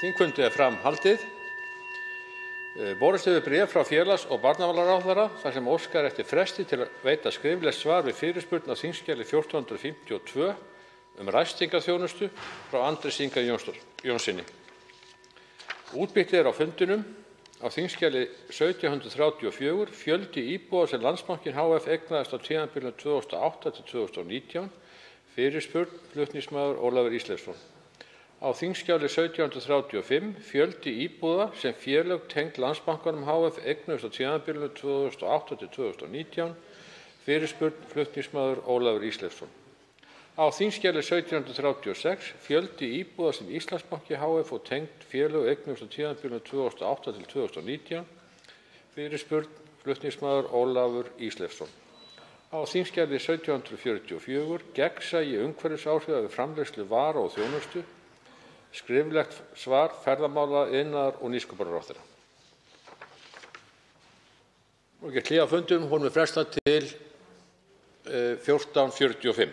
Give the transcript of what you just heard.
Þingfundi fram haldið. Borist hefur bréf frá félags- og barnamálaráðherra þar sem óskar eftir fresti til að veita skriflegt svar við fyrirspurn á þingskjali 1452 ræstingaþjónustu frá Andrési Inga Jónssyni. Útbyttið á fundinum á þingskjali 1734 fjöldi íbúða sem Landsbankinn HF eignaðist á tímabilinu 2008 til 2019. Fyrirspurn flutningsmaður Ólafur Ísleifsson. Á þingskjali 1735 fjöldi íbúða sem félög tengd Landsbankanum HF eignuðust á tímabilinu 2008 til 2019. Fyrirspurn flutningsmaður Ólafur Ísleifsson. Á þingskjali 1736 fjöldi íbúða sem Íslandsbanki HF og tengd félög eignuðust á tímabilinu 2008 til 2019. Fyrirspurn flutningsmaður Ólafur Ísleifsson. Á þingskjali 1744 gegnsæi umhverfisáhrifa við framleiðslu vara og þjónustu. Skriflegt svar ferðamála, iðnaðar- og nýsköpunarráðherra. Hlé á fundinum, honum er frestað til 14:45.